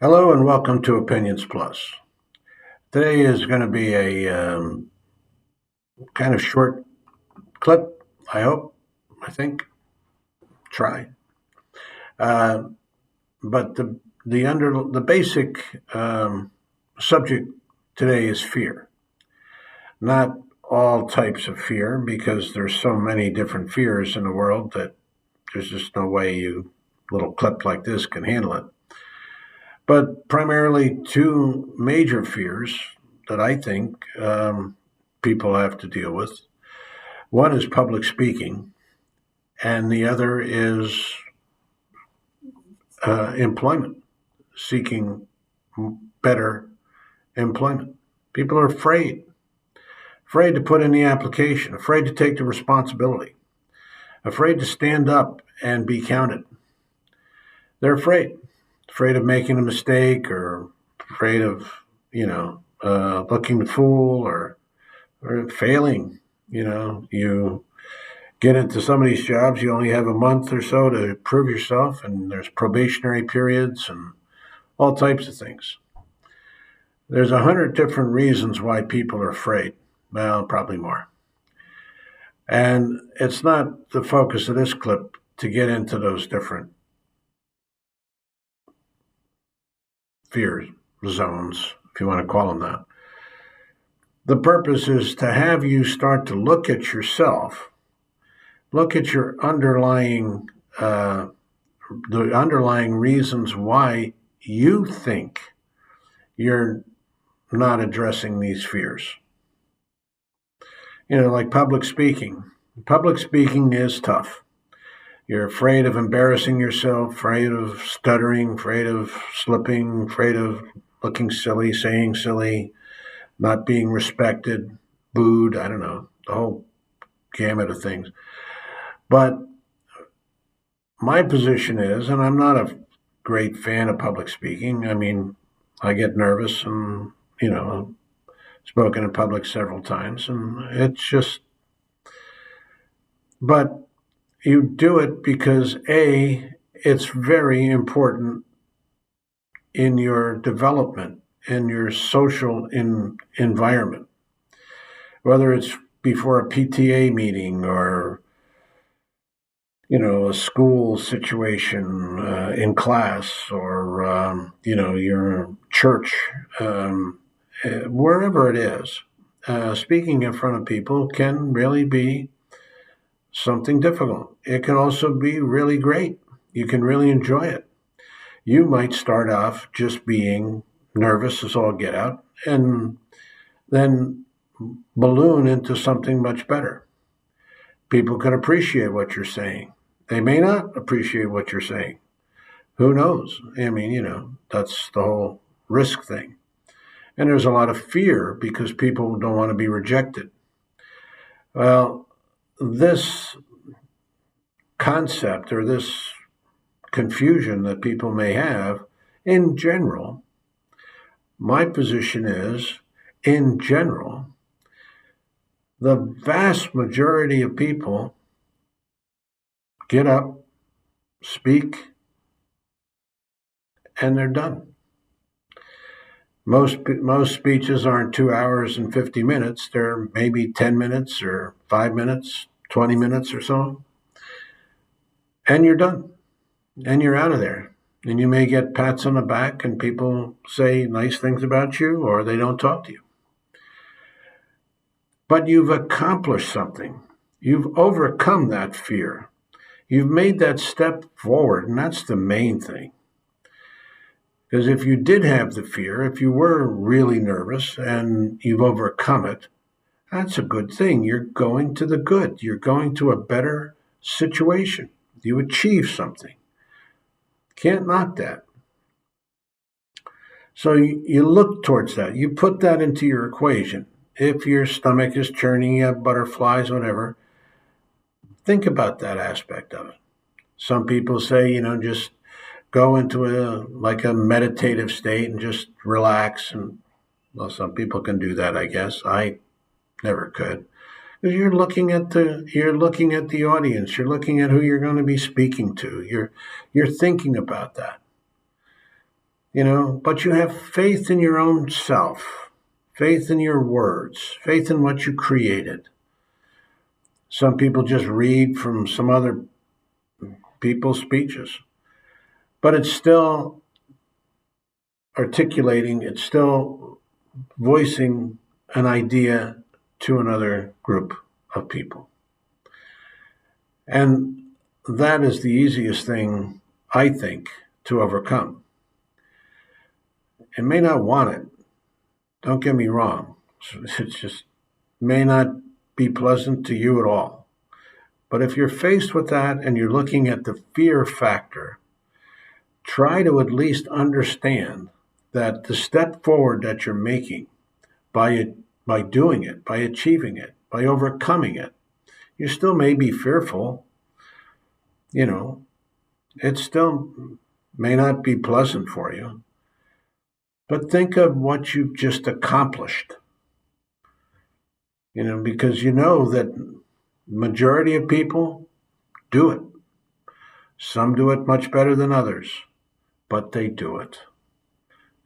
Hello and welcome to Opinions Plus. Today is going to be a kind of short clip. I hope. I think. Try. Uh, but the basic subject today is fear. Not all types of fear, because there's so many different fears in the world that there's just no way you little clip like this can handle it. But primarily two major fears that I think people have to deal with. One is public speaking, and the other is employment, seeking better employment. People are afraid to put in the application, afraid to take the responsibility, afraid to stand up and be counted. They're afraid of making a mistake, or afraid of, looking the fool, or failing. You get into some of these jobs, you only have a month or so to prove yourself, and there's probationary periods and all types of things. There's 100 different reasons why people are afraid. Well, probably more. And it's not the focus of this clip to get into those different fear zones, if you want to call them that. The purpose is to have you start to look at yourself, look at your the underlying reasons why you think you're not addressing these fears. Like public speaking. Public speaking is tough. You're afraid of embarrassing yourself, afraid of stuttering, afraid of slipping, afraid of looking silly, saying silly, not being respected, booed, I don't know, the whole gamut of things. But my position is, and I'm not a great fan of public speaking. I mean, I get nervous, and, spoken in public several times, and it's just, but you do it because it's very important in your development, in your social environment, whether it's before a PTA meeting, or a school situation in class, or your church, wherever it is. Speaking in front of people can really be something difficult. It can also be really great. You can really enjoy it. You might start off just being nervous as all get out, and then balloon into something much better. People can appreciate what you're saying. They may not appreciate what you're saying. Who knows? I mean, that's the whole risk thing. And there's a lot of fear because people don't want to be rejected. Well, this concept, or this confusion that people may have in general, my position is, in general, the vast majority of people get up, speak, and they're done. Most speeches aren't 2 hours and 50 minutes. They're maybe 10 minutes or 5 minutes, 20 minutes or so. And you're done. And you're out of there. And you may get pats on the back, and people say nice things about you, or they don't talk to you. But you've accomplished something. You've overcome that fear. You've made that step forward, and that's the main thing. Because if you did have the fear, if you were really nervous and you've overcome it, that's a good thing. You're going to the good. You're going to a better situation. You achieve something. Can't knock that. So you look towards that. You put that into your equation. If your stomach is churning, you have butterflies, whatever, think about that aspect of it. Some people say, just go into a meditative state and just relax. And well, some people can do that, I guess. I never could. Because you're looking at the audience. You're looking at who you're going to be speaking to. You're thinking about that. but you have faith in your own self, faith in your words, faith in what you created. Some people just read from some other people's speeches, but it's still articulating, it's still voicing an idea to another group of people. And that is the easiest thing, I think, to overcome. It may not want it. Don't get me wrong. It just may not be pleasant to you at all. But if you're faced with that and you're looking at the fear factor, try to at least understand that the step forward that you're making by doing it, by achieving it, by overcoming it, you still may be fearful. It still may not be pleasant for you. But think of what you've just accomplished. Because you know that majority of people do it. Some do it much better than others, but they do it.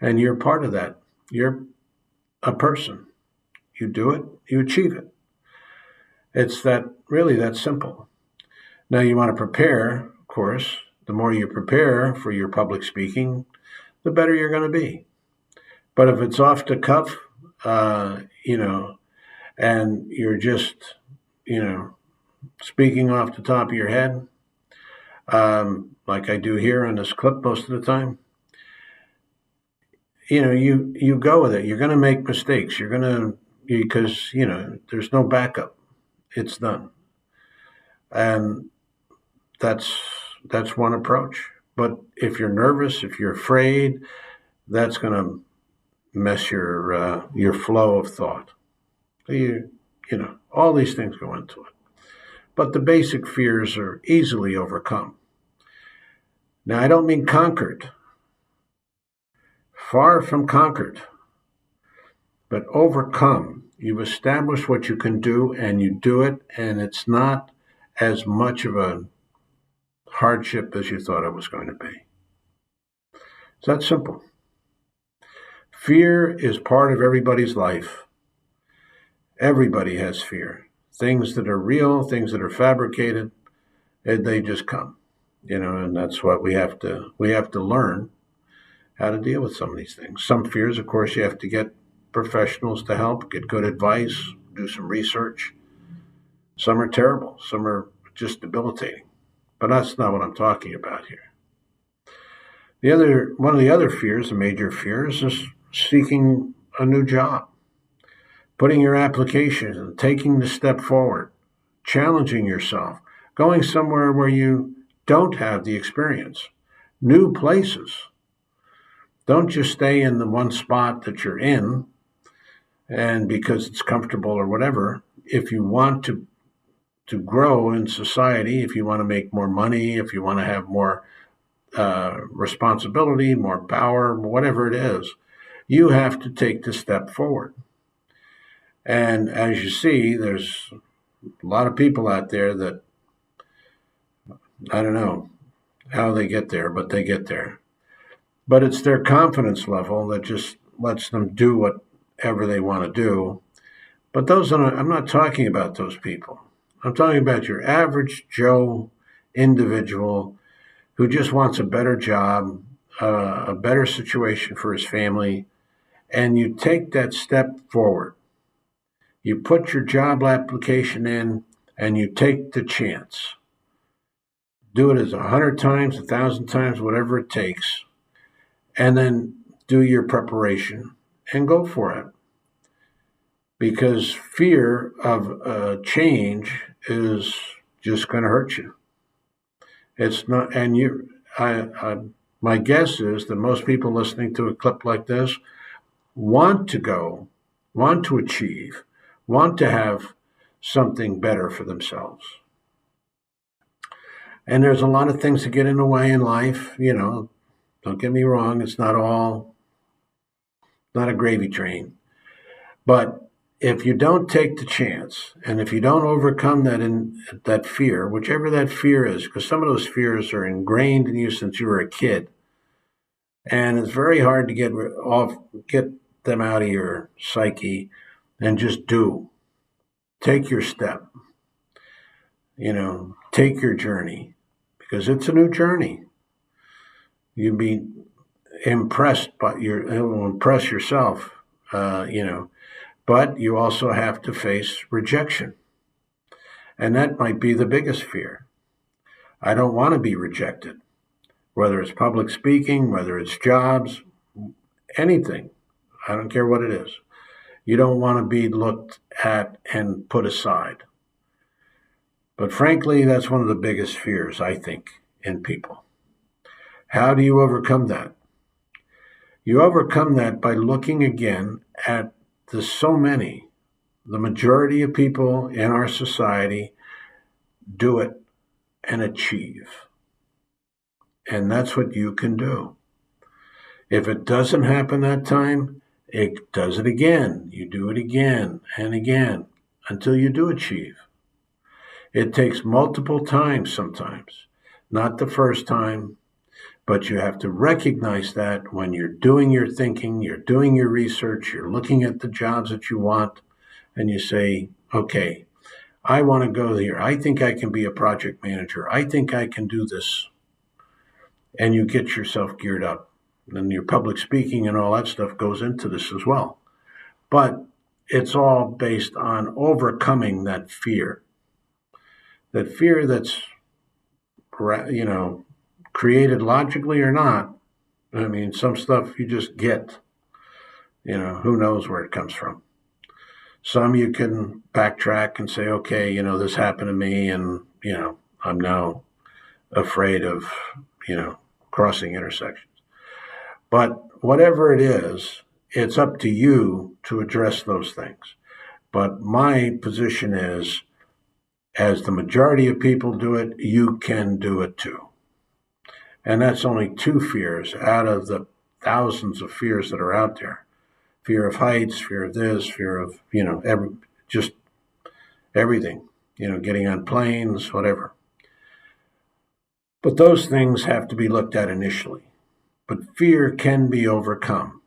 And you're part of that. You're a person. You do it, you achieve it. It's really that simple. Now you want to prepare, of course. The more you prepare for your public speaking, the better you're going to be. But if it's off the cuff, and you're just, speaking off the top of your head, like I do here on this clip most of the time, you go with it. You're going to make mistakes. Because there's no backup. It's done. And that's one approach. But if you're nervous, if you're afraid, that's going to mess your flow of thought. All these things go into it. But the basic fears are easily overcome. Now, I don't mean conquered. Far from conquered. But overcome. You've established what you can do, and you do it, and it's not as much of a hardship as you thought it was going to be. It's that simple. Fear is part of everybody's life. Everybody has fear. Things that are real, things that are fabricated, they just come. And that's what we have to learn how to deal with some of these things. Some fears, of course, you have to get professionals to help, get good advice, do some research. Some are terrible. Some are just debilitating. But that's not what I'm talking about here. One of the other fears, the major fears, is seeking a new job, putting your application and taking the step forward, challenging yourself, going somewhere where you don't have the experience, new places. Don't just stay in the one spot that you're in, and because it's comfortable or whatever. If you want to grow in society, if you want to make more money, if you want to have more responsibility, more power, whatever it is, you have to take the step forward. And as you see, there's a lot of people out there that, I don't know how they get there, but they get there. But it's their confidence level that just lets them do whatever they want to do. But I'm not talking about those people. I'm talking about your average Joe individual who just wants a better job, a better situation for his family, and you take that step forward. You put your job application in, and you take the chance. Do it as 100 times, 1,000 times, whatever it takes, and then do your preparation and go for it. Because fear of change is just going to hurt you. It's not, and my guess is that most people listening to a clip like this want to go, want to achieve, want to have something better for themselves. And there's a lot of things that get in the way in life. Don't get me wrong, it's not a gravy train. But if you don't take the chance, and if you don't overcome that fear, whichever that fear is, because some of those fears are ingrained in you since you were a kid, And it's very hard to get them out of your psyche and just do. Take your step. Take your journey, because it's a new journey. You'll be impressed by it will impress yourself, but you also have to face rejection. And that might be the biggest fear. I don't want to be rejected, whether it's public speaking, whether it's jobs, anything. I don't care what it is. You don't want to be looked at and put aside. But frankly, that's one of the biggest fears, I think, in people. How do you overcome that? You overcome that by looking again at the majority of people in our society do it and achieve. And that's what you can do. If it doesn't happen that time, it does it again. You do it again and again until you do achieve. It takes multiple times sometimes, not the first time, but you have to recognize that when you're doing your thinking, you're doing your research, you're looking at the jobs that you want, and you say, okay, I want to go here. I think I can be a project manager. I think I can do this. And you get yourself geared up. And your public speaking and all that stuff goes into this as well. But it's all based on overcoming that fear. That fear that's, created logically or not. I mean, some stuff you just get. Who knows where it comes from. Some you can backtrack and say, okay, this happened to me, and, I'm now afraid of, crossing intersections. But whatever it is, it's up to you to address those things. But my position is, as the majority of people do it, you can do it too. And that's only 2 fears out of the thousands of fears that are out there. Fear of heights, fear of this, fear of, just everything, getting on planes, whatever. But those things have to be looked at initially. But fear can be overcome.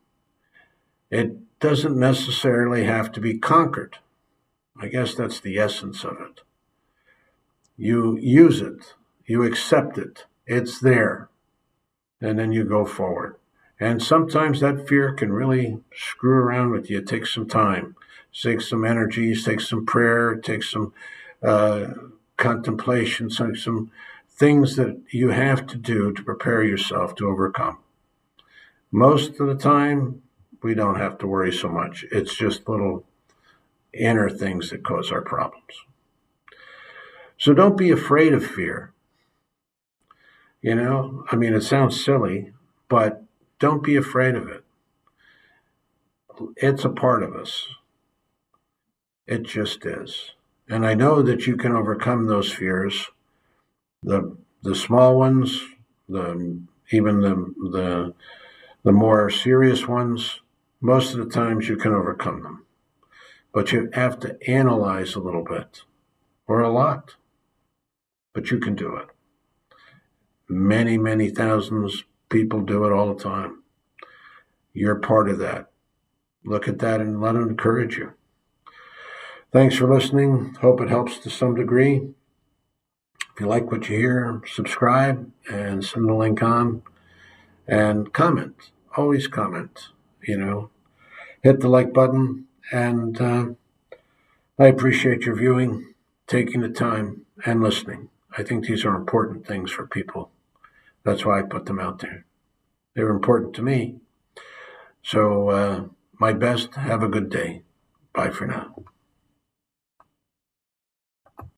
It doesn't necessarily have to be conquered. I guess that's the essence of it. You use it, you accept it, it's there, and then you go forward. And sometimes that fear can really screw around with you. It takes some time, it takes some energy, it takes some prayer, it takes some contemplation, some things that you have to do to prepare yourself to overcome. Most of the time, we don't have to worry so much. It's just little inner things that cause our problems. So don't be afraid of fear. It sounds silly, but don't be afraid of it. It's a part of us. It just is. And I know that you can overcome those fears, the small ones, even the more serious ones. Most of the times you can overcome them. But you have to analyze a little bit, or a lot. But you can do it. Many, many thousands of people do it all the time. You're part of that. Look at that and let it encourage you. Thanks for listening. Hope it helps to some degree. If you like what you hear, subscribe and send the link on. And comment. Always comment. Hit the like button. And I appreciate your viewing, taking the time, and listening. I think these are important things for people. That's why I put them out there. They're important to me. So, my best. Have a good day. Bye for now.